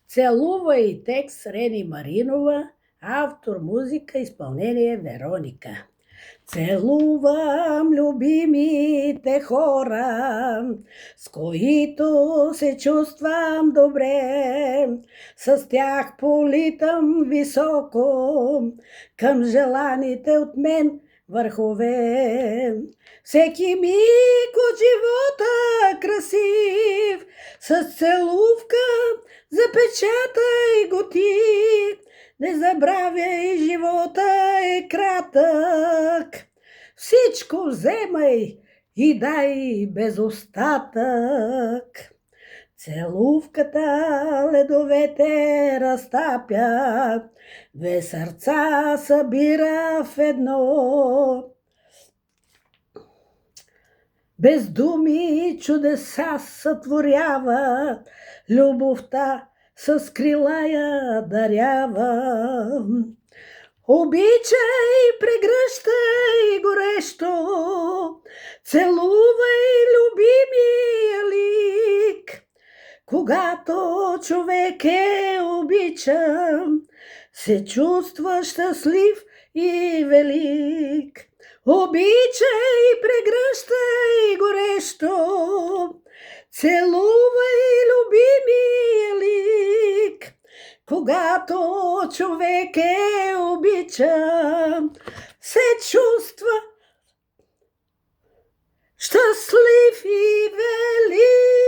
Целувай текст Рени Маринова, автор, музика, изпълнение Вероника. Целувам любимите хора, с които се чувствам добре. С тях политам високо към желаните от мен върхове. Всеки миг от живота красив, с целувка запечатай го ти. Не забравяй, живота е кратък. Всичко вземай и дай без остатък. Целувката ледовете разтапя, две сърца събира в едно. Без думи чудеса сътворява, любовта с крила я дарява. Обичай, прегръщай горещо, целувай любимия лик. Когато човек е обичан, се чувства щастлив и велик. Обичай, прегръщай горещо, целувай любимия лик. Когато човек е обичан, се чувства щастлив и велик.